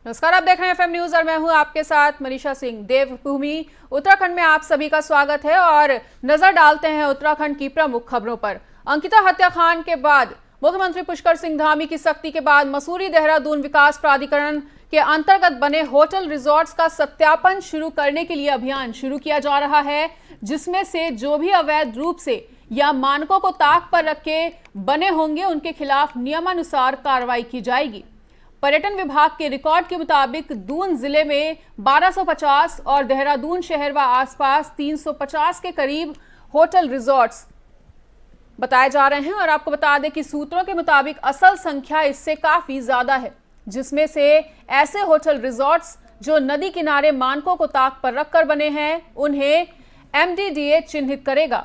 नमस्कार, आप देख रहे हैं एफएम न्यूज और मैं हूं आपके साथ मनीषा सिंह। देवभूमि उत्तराखंड में आप सभी का स्वागत है और नजर डालते हैं उत्तराखंड की प्रमुख खबरों पर। अंकिता हत्याकांड के बाद मुख्यमंत्री पुष्कर सिंह धामी की सख्ती के बाद मसूरी देहरादून विकास प्राधिकरण के अंतर्गत बने होटल रिजॉर्ट्स का सत्यापन शुरू करने के लिए अभियान शुरू किया जा रहा है, जिसमें से जो भी अवैध रूप से या मानकों को ताक पर रखे बने होंगे उनके खिलाफ नियमानुसार कार्रवाई की जाएगी। पर्यटन विभाग के रिकॉर्ड के मुताबिक दून जिले में 1250 और देहरादून शहर व आसपास 350 के करीब होटल रिजॉर्ट्स बताए जा रहे हैं और आपको बता दें कि सूत्रों के मुताबिक असल संख्या इससे काफी ज्यादा है, जिसमें से ऐसे होटल रिजॉर्ट्स जो नदी किनारे मानकों को ताक पर रखकर बने हैं उन्हें एमडीडीए चिन्हित करेगा।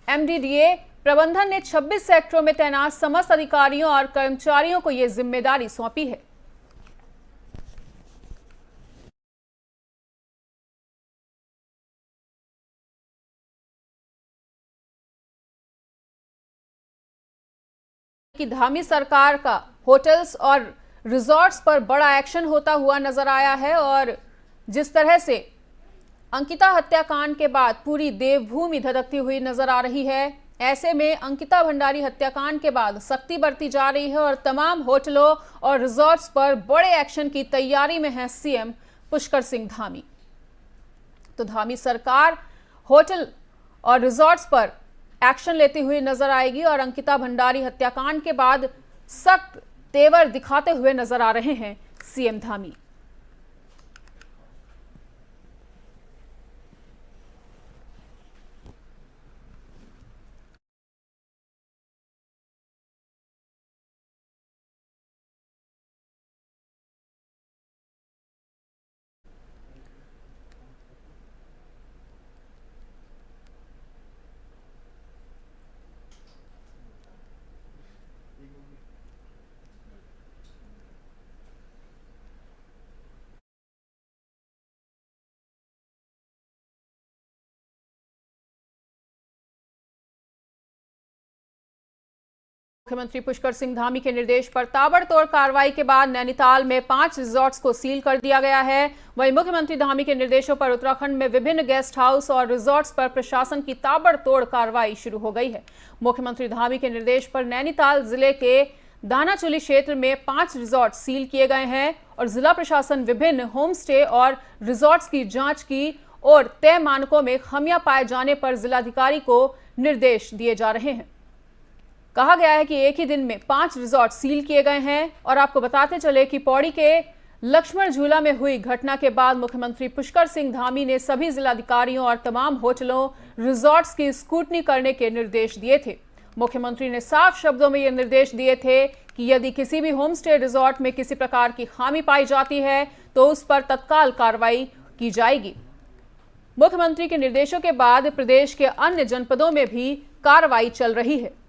एमडीडीए प्रबंधन ने 26 सेक्टरों में तैनात समस्त अधिकारियों और कर्मचारियों को यह जिम्मेदारी सौंपी है। कि धामी सरकार का होटल्स और रिजॉर्ट्स पर बड़ा एक्शन होता हुआ नजर आया है और जिस तरह से अंकिता हत्याकांड के बाद पूरी देवभूमि धधकती हुई नजर आ रही है, ऐसे में अंकिता भंडारी हत्याकांड के बाद सख्ती बरती जा रही है और तमाम होटलों और रिजॉर्ट्स पर बड़े एक्शन की तैयारी में है सीएम पुष्कर सिंह धामी। तो धामी सरकार होटल और रिजॉर्ट्स पर एक्शन लेती हुई नजर आएगी और अंकिता भंडारी हत्याकांड के बाद सख्त तेवर दिखाते हुए नजर आ रहे हैं सीएम धामी। मुख्यमंत्री पुष्कर सिंह धामी के निर्देश पर ताबड़तोड़ कार्रवाई के बाद नैनीताल में 5 रिजॉर्ट्स को सील कर दिया गया है। वहीं मुख्यमंत्री धामी के निर्देशों पर उत्तराखंड में विभिन्न गेस्ट हाउस और रिजॉर्ट्स पर प्रशासन की ताबड़तोड़ कार्रवाई शुरू हो गई है। मुख्यमंत्री धामी के निर्देश पर नैनीताल जिले के दानाचुली क्षेत्र में 5 रिजॉर्ट सील किए गए हैं और जिला प्रशासन विभिन्न होम स्टे और रिजॉर्ट्स की जांच की और तय मानकों में खामियां पाए जाने पर जिलाधिकारी को निर्देश दिए जा रहे हैं। कहा गया है कि एक ही दिन में 5 रिजॉर्ट सील किए गए हैं और आपको बताते चले कि पौड़ी के लक्ष्मण झूला में हुई घटना के बाद मुख्यमंत्री पुष्कर सिंह धामी ने सभी जिलाधिकारियों और तमाम होटलों रिजॉर्ट्स की स्क्रूटनी करने के निर्देश दिए थे। मुख्यमंत्री ने साफ शब्दों में यह निर्देश दिए थे कि यदि किसी भी होम स्टे रिजॉर्ट में किसी प्रकार की खामी पाई जाती है तो उस पर तत्काल कार्रवाई की जाएगी। मुख्यमंत्री के निर्देशों के बाद प्रदेश के अन्य जनपदों में भी कार्रवाई चल रही है।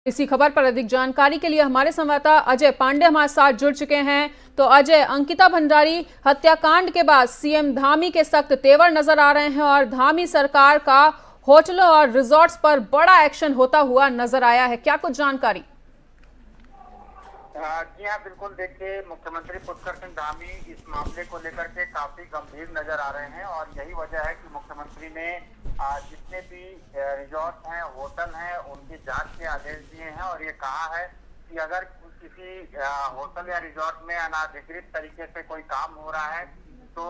इसी खबर पर अधिक जानकारी के लिए हमारे संवाददाता अजय पांडे हमारे साथ जुड़ चुके हैं। तो अजय, अंकिता भंडारी हत्याकांड के बाद सीएम धामी के सख्त तेवर नजर आ रहे हैं और धामी सरकार का होटलों और रिजॉर्ट्स पर बड़ा एक्शन होता हुआ नजर आया है, क्या कुछ जानकारी? जी हाँ, बिल्कुल। देखिए, मुख्यमंत्री पुष्कर सिंह धामी इस मामले को लेकर के काफी गंभीर नजर आ रहे हैं और यही वजह है कि मुख्यमंत्री ने जितने भी रिजॉर्ट हैं, होटल हैं, उनकी जांच के आदेश दिए हैं और ये कहा है कि अगर किसी होटल या रिजॉर्ट में अनाधिकृत तरीके से कोई काम हो रहा है तो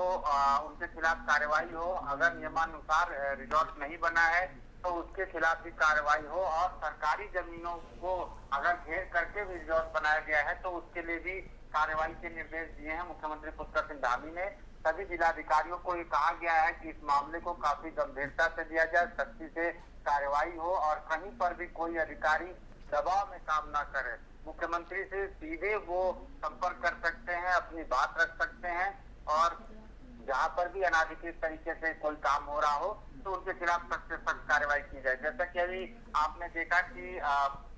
उनके खिलाफ कार्रवाई हो। अगर नियमानुसार रिजॉर्ट नहीं बना है तो उसके खिलाफ भी कार्रवाई हो और सरकारी जमीनों को अगर घेर करके भी रिजॉर्ट बनाया गया है तो उसके लिए भी कार्रवाई के निर्देश दिए हैं मुख्यमंत्री पुष्कर सिंह धामी ने। सभी जिलाधिकारियों को ये कहा गया है कि इस मामले को काफी गंभीरता से लिया जाए, सख्ती से कार्रवाई हो और कहीं पर भी कोई अधिकारी दबाव में काम ना करे। मुख्यमंत्री से सीधे वो संपर्क कर सकते हैं, अपनी बात रख सकते हैं और जहाँ पर भी अनाधिकृत तरीके से कोई काम हो रहा हो तो उनके खिलाफ सख्त से सख्त कार्रवाई की जाए। जैसा कि अभी आपने देखा कि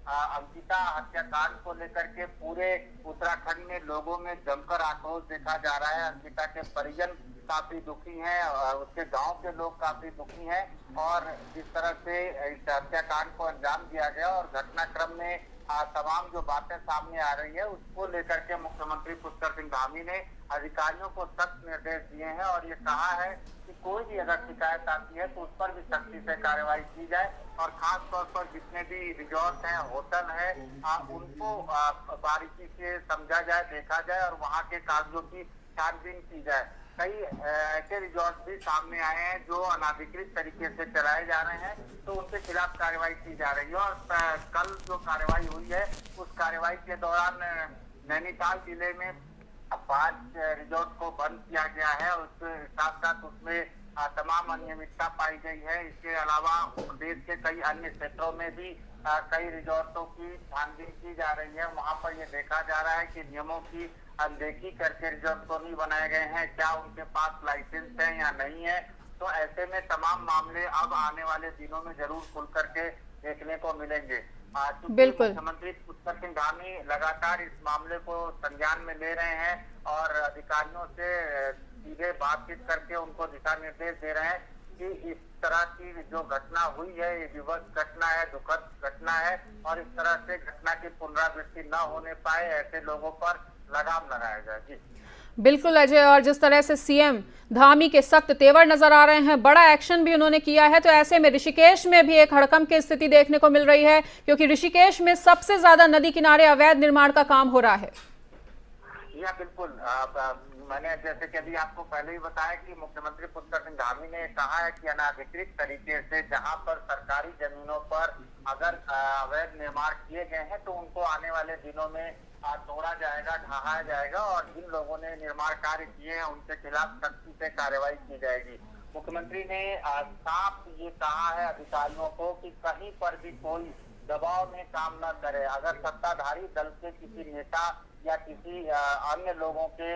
अंकिता हत्याकांड को लेकर के पूरे उत्तराखंड में लोगों में जमकर आक्रोश देखा जा रहा है। अंकिता के परिजन काफी दुखी हैं, उसके गांव के लोग काफी दुखी हैं और जिस तरह से इस हत्याकांड को अंजाम दिया गया और घटनाक्रम में तमाम जो बातें सामने आ रही है उसको लेकर के मुख्यमंत्री पुष्कर सिंह धामी ने अधिकारियों को सख्त निर्देश दिए हैं और ये कहा है कि कोई भी अगर शिकायत आती है तो उस पर भी सख्ती से कार्रवाई की जाए और खास तौर पर जितने भी रिजॉर्ट हैं, होटल है, उनको बारीकी से समझा जाए, देखा जाए और वहाँ के कागजों की छानबीन की जाए। कई ऐसे रिजॉर्ट भी सामने आए हैं जो अनाधिकृत तरीके से चलाए जा रहे हैं, तो उनके खिलाफ कार्रवाई की जा रही है। और कल जो कार्रवाई हुई है उस कार्रवाई के दौरान नैनीताल जिले में 5 रिजॉर्ट को बंद किया गया है और उसके साथ साथ उसमें तमाम अनियमितता पाई गई है। इसके अलावा प्रदेश के कई अन्य क्षेत्रों में भी कई रिजॉर्टों की छानबीन की जा रही है। वहां पर ये देखा जा रहा है कि नियमों की अनदेखी करके रिजॉर्ट तो नहीं बनाए गए हैं, क्या उनके पास लाइसेंस है या नहीं है। तो ऐसे में तमाम मामले अब आने वाले दिनों में जरूर खुल करके देखने को मिलेंगे। बिल्कुल। मुख्यमंत्री पुष्कर सिंह धामी लगातार इस मामले को संज्ञान में ले रहे हैं और अधिकारियों से सीधे बातचीत करके उनको दिशा निर्देश दे रहे हैं कि इस तरह की जो घटना हुई है ये विवश घटना है, दुखद घटना है और इस तरह से घटना की पुनरावृत्ति न होने पाए, ऐसे लोगों पर लगाम लगाया जाए। जी बिल्कुल अजय, और जिस तरह से सीएम धामी के सख्त तेवर नजर आ रहे हैं, बड़ा एक्शन भी उन्होंने किया है, तो ऐसे में ऋषिकेश में भी एक हड़कंप की स्थिति देखने को मिल रही है क्योंकि ऋषिकेश में सबसे ज्यादा नदी किनारे अवैध निर्माण का काम हो रहा है। या बिल्कुल, मैंने जैसे कि अभी आपको पहले ही बताया कि मुख्यमंत्री पुष्कर सिंह धामी ने कहा है कि अनाधिकृत तरीके से जहां पर सरकारी जमीनों पर अगर अवैध निर्माण किए गए हैं तो उनको आने वाले दिनों में तोड़ा जाएगा, ढहाया जाएगा और जिन लोगों ने निर्माण कार्य किए हैं उनके खिलाफ सख्ती से कार्रवाई की जाएगी। मुख्यमंत्री ने साफ ये कहा है अधिकारियों को कि कहीं पर भी कोई दबाव में काम न करे। अगर सत्ताधारी दल के किसी नेता या किसी अन्य लोगों के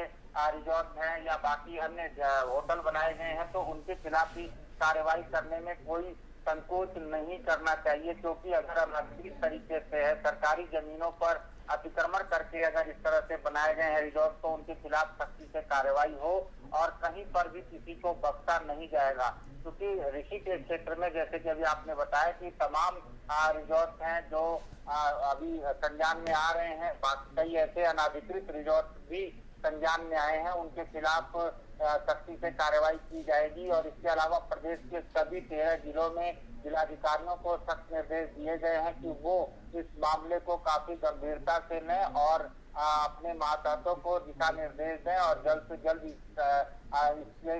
रिजॉर्ट हैं या बाकी अन्य होटल बनाए गए हैं तो उनके खिलाफ भी कार्रवाई करने में कोई संकोच नहीं करना चाहिए, क्योंकि अगर अनाधिकृत तरीके से है सरकारी जमीनों पर अतिक्रमण करके अगर इस तरह से बनाए गए हैं रिजॉर्ट तो उनके खिलाफ सख्ती से कार्रवाई हो और कहीं पर भी किसी को बख्शा नहीं जाएगा। क्योंकि ऋषिकेश क्षेत्र में जैसे कि अभी आपने बताया कि तमाम रिजॉर्ट हैं जो अभी संज्ञान में आ रहे हैं, कई ऐसे अनाधिकृत रिजॉर्ट भी संज्ञान में आए हैं, उनके खिलाफ सख्ती से कार्रवाई की जाएगी। और इसके अलावा प्रदेश के सभी 13 जिलों में जिलाधिकारियों को सख्त निर्देश दिए गए हैं कि वो इस मामले को काफी गंभीरता से लें और अपने मातहतों को दिशा निर्देश दें और जल्द से जल्द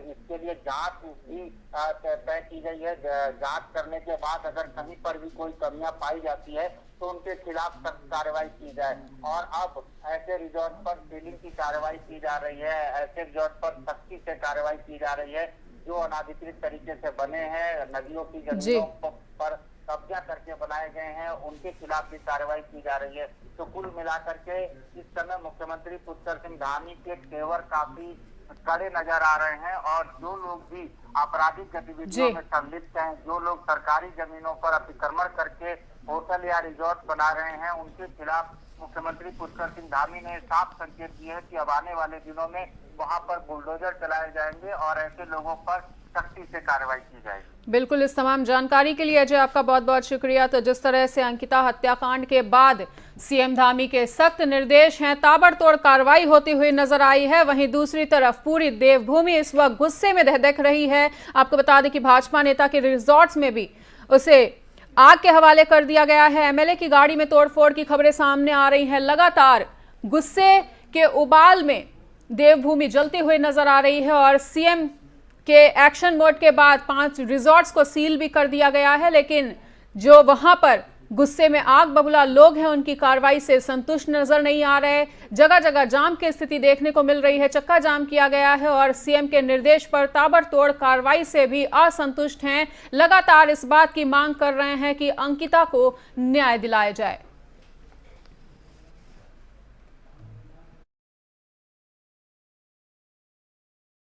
इसके लिए जांच भी तय की गई है। जांच करने के बाद अगर कहीं पर भी कोई कमियां पाई जाती है तो उनके खिलाफ सख्त कार्रवाई की जाए। और अब ऐसे रिजॉर्ट पर सीलिंग की कार्रवाई की जा रही है, ऐसे रिजॉर्ट पर सख्ती से कार्रवाई की जा रही है जो अनाधिकृत तरीके से बने हैं, नदियों की जमीनों पर कब्जा करके बनाए गए हैं, उनके खिलाफ भी कार्रवाई की जा रही है। तो कुल मिलाकर के इस समय मुख्यमंत्री पुष्कर सिंह धामी के तेवर काफी कड़े नजर आ रहे हैं और जो लोग भी आपराधिक गतिविधियों में संलिप्त हैं, जो लोग सरकारी जमीनों पर अतिक्रमण करके होटल या रिजॉर्ट बना रहे हैं, उनके खिलाफ मुख्यमंत्री पुष्कर सिंह धामी ने साफ संकेत दिए हैं कि अब आने वाले दिनों में वहां पर बुलडोजर चलाए जाएंगे और ऐसे लोगों पर सख्ती से कार्रवाई की जाएगी। बिल्कुल, इस तमाम जानकारी के लिए अजय आपका बहुत बहुत शुक्रिया। तो जिस तरह से अंकिता हत्याकांड के बाद सीएम धामी के सख्त निर्देश हैं, ताबड़तोड़ कार्रवाई होती हुई नजर आई है, वहीं दूसरी तरफ पूरी देवभूमि इस वक्त गुस्से में दहक रही है। आपको बता दें कि भाजपा नेता के रिजॉर्ट्स में भी उसे आग के हवाले कर दिया गया है। एमएलए की गाड़ी में तोड़फोड़ की खबरें सामने आ रही हैं। लगातार गुस्से के उबाल में देवभूमि जलती हुई नजर आ रही है और सीएम के एक्शन मोड के बाद 5 रिजॉर्ट्स को सील भी कर दिया गया है, लेकिन जो वहां पर गुस्से में आग बबूला लोग हैं उनकी कार्रवाई से संतुष्ट नजर नहीं आ रहे। जगह जगह जाम की स्थिति देखने को मिल रही है, चक्का जाम किया गया है और सीएम के निर्देश पर ताबड़तोड़ कार्रवाई से भी असंतुष्ट हैं। लगातार इस बात की मांग कर रहे हैं कि अंकिता को न्याय दिलाया जाए।